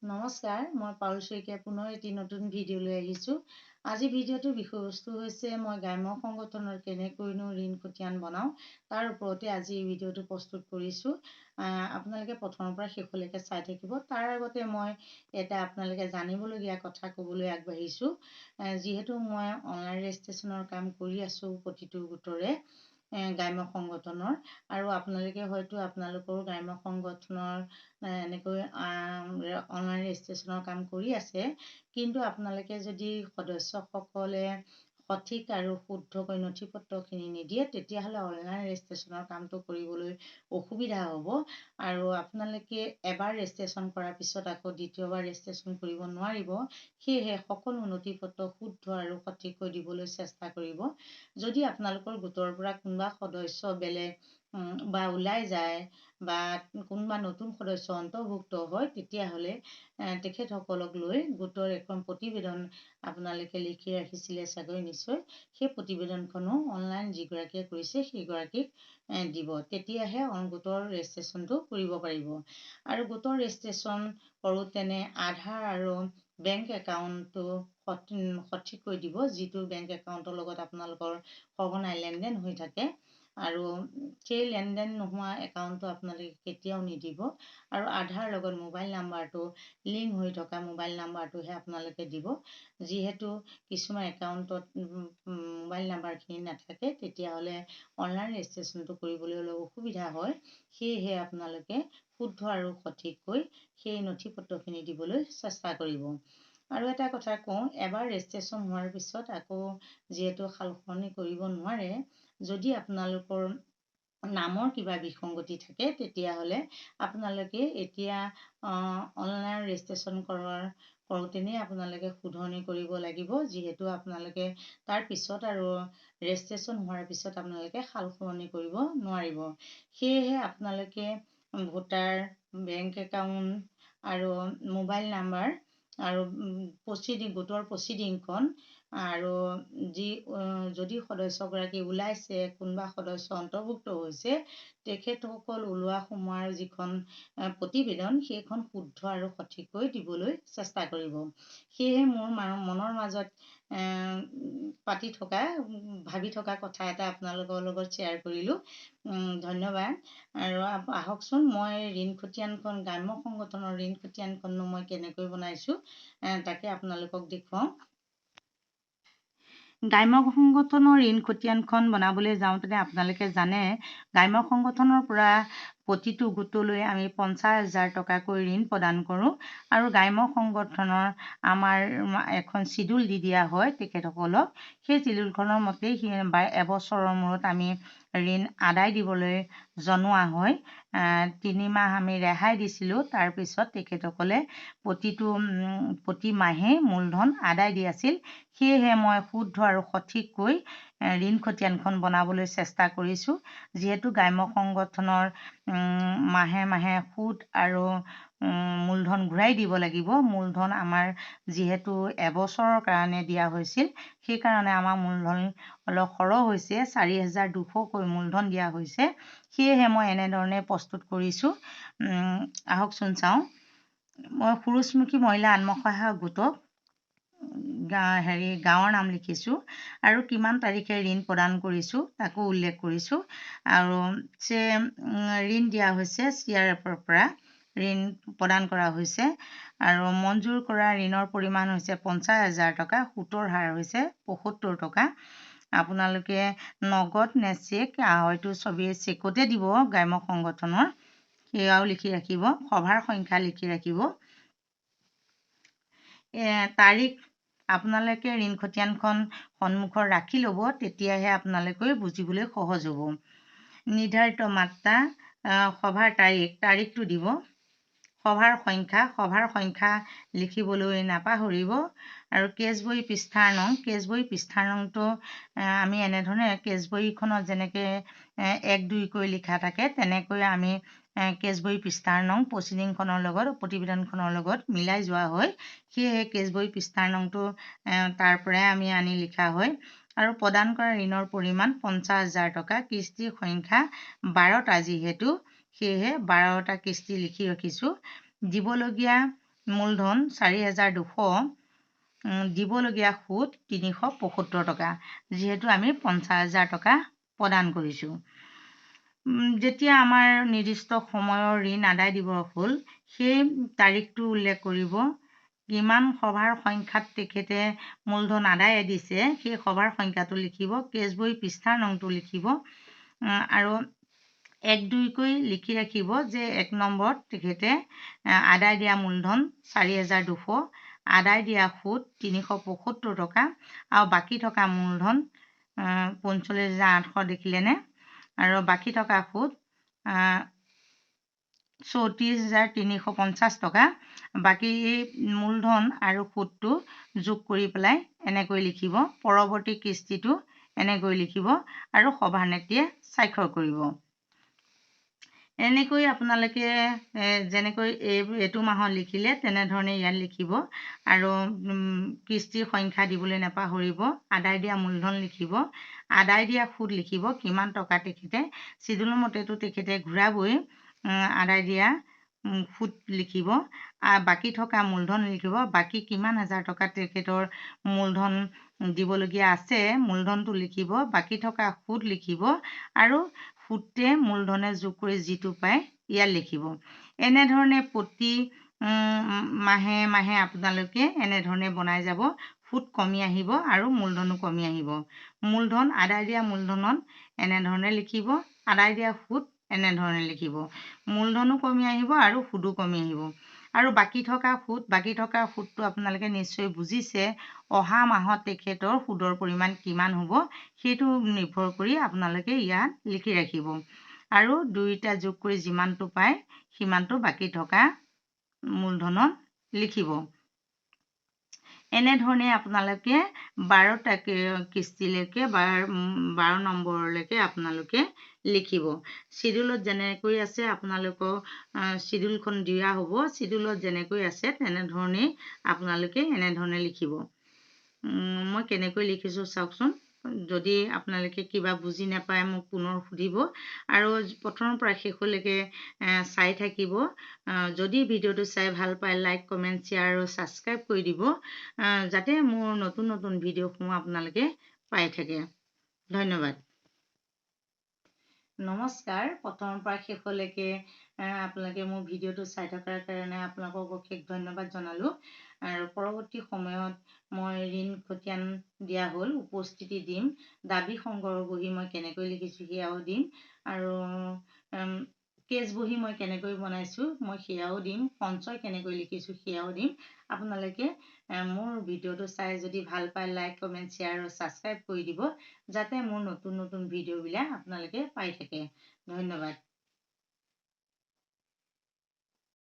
নমস্কাৰ, মই পাৰুল শইকীয়া পুনৰ এটি নতুন ভিডিঅ' লৈ আহিছোঁ। আজি ভিডিঅ'টোৰ বিষয়বস্তু হৈছে মই গ্ৰাম্য সংগঠনৰ কেনেকৈনো ঋণ খতিয়ান বনাওঁ তাৰ ওপৰতে আজি এই ভিডিঅ'টো প্ৰস্তুত কৰিছোঁ। আপোনালোকে প্ৰথমৰ পৰা শেষলৈকে চাই থাকিব। তাৰ আগতে মই এটা আপোনালোকে জানিবলগীয়া কথা ক'বলৈ আগবাঢ়িছোঁ। যিহেতু মই অনলাইন ৰেজিষ্ট্ৰেশ্যনৰ কাম কৰি আছোঁ প্ৰতিটো গোটৰে গ্ৰাম্য সংগঠনৰ, আৰু আপোনালোকে হয়তো আপোনালোকৰ গ্ৰাম্য সংগঠনৰ এনেকৈ অনলাইন ৰেজিষ্ট্ৰেশ্যনৰ কাম কৰি আছে, কিন্তু আপোনালোকে যদি সদস্যসকলে সঠিক আৰু শুদ্ধকৈ নথি পত্ৰখিনি নিদিয়ে, তেতিয়াহ'লে অনলাইন ৰেজিষ্ট্ৰেশ্যনৰ কামটো কৰিবলৈ অসুবিধা হ'ব। আৰু আপোনালোকে এবাৰ ৰেজিষ্ট্ৰেশ্যন কৰাৰ পিছত আকৌ দ্বিতীয়বাৰ ৰেজিষ্ট্ৰেশ্যন কৰিব নোৱাৰিব। সেয়েহে সকলো নথি পত্ৰ শুদ্ধ আৰু সঠিককৈ দিবলৈ চেষ্টা কৰিব। যদি আপোনালোকৰ গোটৰ পৰা কোনোবা সদস্য বেলেগ বা ওলাই যায় বা কোনোবা নতুন সদস্য অন্তৰ্ভুক্ত হয়, তেতিয়াহ'লে তেখেতসকলক লৈ গোটৰ এখন প্ৰতিবেদন আপোনালোকে লিখি ৰাখিছিলে চাগৈ নিশ্চয়। সেই প্ৰতিবেদনখনো অনলাইন যিগৰাকীয়ে কৰিছে সেইগৰাকীক দিব, তেতিয়াহে গোটৰ ৰেজিষ্ট্ৰেশ্যনটো কৰিব পাৰিব। আৰু গোটৰ ৰেজিষ্ট্ৰেশ্যন কৰোঁতেনে আধাৰ আৰু বেংক একাউণ্টটো সঠিককৈ দিব, যিটো বেংক একাউণ্টৰ লগত আপোনালোকৰ সঘনাই লেনদেন হৈ থাকে। আৰু সেই লেনদেন নোহোৱা একাউণ্টটো আপোনালোকে কেতিয়াও নিদিব। আৰু আধাৰ লগত মোবাইল নাম্বাৰটো লিংক হৈ থকা মোবাইল নাম্বাৰটোহে আপোনালোকে দিব। যিহেতু কিছুমান একাউণ্টত মোবাইল নাম্বাৰখিনি নাথাকে, তেতিয়াহ'লে অনলাইন ৰেজিষ্ট্ৰেশ্যনটো কৰিবলৈ অলপ অসুবিধা হয়। সেয়েহে আপোনালোকে শুদ্ধ আৰু সঠিককৈ সেই নথি পত্ৰখিনি দিবলৈ চেষ্টা কৰিব। আৰু এটা কথা কওঁ, এবাৰ ৰেজিষ্ট্ৰেশ্যন হোৱাৰ পিছত আকৌ যিহেতু সালসলনি কৰিব নোৱাৰে, যদি আপোনালোকৰ নামৰ কিবা বিসংগতি থাকে, তেতিয়াহ'লে আপোনালোকে এতিয়া অনলাইন ৰেজিষ্ট্ৰেশ্যন কৰোঁতেনে আপোনালোকে শুধৰণি কৰিব লাগিব। যিহেতু আপোনালোকে তাৰ পিছত আৰু ৰেজিষ্ট্ৰেশ্যন হোৱাৰ পিছত আপোনালোকে সালসলনি কৰিব নোৱাৰিব। সেয়েহে আপোনালোকে ভোটাৰ, বেংক একাউণ্ট আৰু মোবাইল নাম্বাৰ আৰু গোটৰ প্ৰচিডিংখন, আৰু যদি সদস্যগৰাকী ওলাইছে, কোনোবা সদস্য অন্তৰ্ভুক্ত হৈছে, তেখেতসকল ওলোৱা সোমোৱাৰ যিখন প্ৰতিবেদন, সেইখন শুদ্ধ আৰু সঠিককৈ দিবলৈ চেষ্টা কৰিব। সেয়েহে মোৰ মনৰ মাজত ভাবি থকা কথা এটা আপোনালোকৰ লগত শ্বেয়াৰ কৰিলোঁ। ধন্যবাদ। আৰু আহকচোন মই ঋণ খতিয়ানখন, গ্ৰাম্য সংগঠনৰ ঋণ খতিয়ানখননো মই কেনেকৈ বনাইছোঁ তাকে আপোনালোকক দেখুৱাওঁ। গ্ৰাম্য সংগঠনৰ ঋণ খতিয়ানখন বনাবলৈ যাওঁতে আপোনালোকে জানে, গ্ৰাম্য সংগঠনৰ পৰা প্ৰতিটো গোটলৈ আমি 50,000 টকাকৈ ঋণ প্ৰদান কৰোঁ। আৰু গ্ৰাম্য সংগঠনৰ আমাৰ এখন চিডুল দি দিয়া হয় তেখেতসকলক। সেই চিডুলখনৰ মতেই এবছৰৰ মূৰত আমি ঋণ আদায় দিবলৈ জনোৱা হয়। 3 মাহ আমি ৰেহাই দিছিলোঁ। তাৰপিছত তেখেতসকলে প্ৰতি মাহেই মূলধন আদায় দি আছিল। সেয়েহে মই শুদ্ধ আৰু সঠিককৈ ঋণ খতিয়ানখন বনাবলৈ চেষ্টা কৰিছোঁ। যিহেতু গ্ৰাম্য সংগঠনৰ মাহে মাহে সুদ আৰু মূলধন ঘূৰাই দিব লাগিব। মূলধন আমাৰ যিহেতু এবছৰৰ কাৰণে দিয়া হৈছিল, সেইকাৰণে আমাৰ মূলধন অলপ সৰহ হৈছে, 4,200কৈ মূলধন দিয়া হৈছে। সেয়েহে মই এনেধৰণে প্ৰস্তুত কৰিছোঁ। আহকচোন চাওঁ। মই সুৰুযমুখী মহিলা আত্মসহায়ক গোটক গাঁৱৰ নাম লিখিছোঁ আৰু কিমান তাৰিখে ঋণ প্ৰদান কৰিছোঁ তাকো উল্লেখ কৰিছোঁ। আৰু ঋণ দিয়া হৈছে CRFৰ পৰা ঋণ প্ৰদান কৰা হৈছে। আৰু মঞ্জুৰ কৰা ঋণৰ পৰিমাণ হৈছে 50,000 টকা, সুতৰ হাৰ হৈছে 75 টকা। আপোনালোকে নগদ নে চেক, হয়তো চবেই চেকতে দিব গ্ৰাম্য সংগঠনৰ, সেয়াও লিখি ৰাখিব। সভাৰ সংখ্যা লিখি ৰাখিব। তাৰিখ আপোনালোকে ঋণ খতিয়ানখন সন্মুখত ৰাখি ল'ব, তেতিয়াহে আপোনালোকে বুজিবলৈ সহজ হ'ব। নিৰ্ধাৰিত মাত্ৰা, সভাৰ তাৰিখটো দিব। সভাৰ সংখ্যা লিখিবলৈ নাপাহৰিব। আৰু কেছবহী পৃষ্ঠাৰ নংটো আমি এনেধৰণে, কেছবহীখনত যেনেকৈ 1, 2কৈ লিখা থাকে, তেনেকৈ আমি কেছবহী পৃষ্ঠাৰ নং প্ৰতিবেদনখনৰ লগত মিলাই যোৱা হয়। সেয়েহে কেছবহী পৃষ্ঠাৰ নংটো তাৰ পৰাই আমি আনি লিখা হয়। আৰু প্ৰদান কৰা ঋণৰ পৰিমাণ 50,000 টকা। কিস্তিৰ সংখ্যা 12টা যিহেতু, সেয়েহে 12টা কিস্তি লিখি ৰাখিছোঁ। দিবলগীয়া মূলধন 4,200 দিবলগীয়া সুদ 375 টকা যিহেতু আমি 50,000 টকা প্ৰদান কৰিছোঁ যেতিয়া আমাৰ নিৰ্দিষ্ট সময়ৰ ঋণ আদায় দিব হ'ল সেই তাৰিখটো উল্লেখ কৰিব কিমান সভাৰ সংখ্যাত তেখেতে মূলধন আদায় দিছে সেই সভাৰ সংখ্যাটো লিখিব কেছ বহি পৃষ্ঠাৰ নংটো লিখিব আৰু 1-2 কৈ লিখি ৰাখিব যে 1 নম্বৰত তেখেতে আদায় দিয়া মূলধন 4,200 আদায় দিয়া সুদ 375 টকা আৰু বাকী থকা মূলধন 45,800 দেখিলেনে আৰু বাকী থকা সুদ 34,350 টকা বাকী মূলধন আৰু সুদটো যোগ কৰি পেলাই এনেকৈ লিখিব পৰৱৰ্তী কিস্তিটো এনেকৈ লিখিব আৰু সভানেত্ৰীয়ে স্বাক্ষৰ কৰিব এনেকৈ আপোনালোকে যেনেকৈ এইটো মাহত লিখিলে তেনেধৰণে ইয়াত লিখিব আৰু কিস্তিৰ সংখ্যা দিবলৈ নাপাহৰিব আদায় দিয়া মূলধন লিখিব আদায় দিয়া সুদ লিখিব কিমান টকা তেখেতে চিডুল মতেতো তেখেতে ঘূৰাবই আদায় দিয়া সুদ লিখিব বাকী থকা মূলধন লিখিব বাকী কিমান হাজাৰ টকা তেখেতৰ মূলধন দিবলগীয়া আছে মূলধনটো লিখিব বাকী থকা সুদ লিখিব আৰু সুদে মূলধনে যোগ কৰি যিটো পায় ইয়াত লিখিব এনেধৰণে প্ৰতি মাহে মাহে আপোনালোকে এনেধৰণে বনাই যাব সুদ কমি আহিব আৰু মূলধনো কমি আহিব মূলধন আদায় দিয়া মূলধনত এনেধৰণে লিখিব আদায় দিয়া সুদ এনেধৰণে লিখিব মূলধনো কমি আহিব আৰু সুদো কমি আহিব আৰু বাকী থকা সুদটো আপোনালোকে নিশ্চয় বুজিছে অহা মাহত তেখেতৰ সুদৰ পৰিমাণ কিমান হ'ব সেইটো নিৰ্ভৰ কৰি আপোনালোকে ইয়াত লিখি ৰাখিব আৰু দুইটা যোগ কৰি যিমানটো পায় সিমানটো বাকী থকা মূলধনত লিখিব এনেধৰণে আপোনালোকে 12টা কিস্তিলৈকে 12 নম্বৰলৈকে আপোনালোকে লিখিব শিডিউলত যেনেকৈ আছে আপোনালোকৰ শিডিউলখন দিয়া হ'ব শিডিউলত যেনেকৈ আছে তেনেধৰণে আপোনালোকে এনেধৰণে লিখিব মই কেনেকৈ লিখিছোঁ চাওকচোন যদি আপোনালোকে কিবা বুজি নাপায় মোক পুনৰ সুধিব আৰু প্ৰথমৰ পৰা শেষলৈকে চাই থাকিব যদি ভিডিঅ'টো চাই ভাল পায় লাইক কমেণ্ট শ্বেয়াৰ আৰু ছাবস্ক্ৰাইব কৰি দিব যাতে মোৰ নতুন নতুন ভিডিঅ'সমূহ আপোনালোকে পাই থাকে ধন্যবাদ নমস্কাৰ প্ৰথমৰ পৰা শেষলৈকে আপোনালোকে মোৰ ভিডিঅ'টো চাই থকাৰ কাৰণে আপোনালোকক অশেষ ধন্যবাদ জনালোঁ আৰু পৰৱৰ্তী সময়ত মই ঋণ খতিয়ান দিয়া হ'ল উপস্থিতি দিম দাবী সংগ্ৰহ বহি মই কেনেকৈ লিখিছোঁ সেয়াও দিম আৰু কেছ বহি মই কেনেকৈ বনাইছোঁ মই সেয়াও দিম সঞ্চয় কেনেকৈ লিখিছোঁ সেয়াও দিম আপোনালোকে মোৰ ভিডিঅ'টো চাই যদি ভাল পায় লাইক কমেণ্ট শ্বেয়াৰ আৰু ছাবস্ক্ৰাইব কৰি দিব যাতে মোৰ নতুন নতুন ভিডিঅ'বিলাক আপোনালোকে পাই থাকে ধন্যবাদ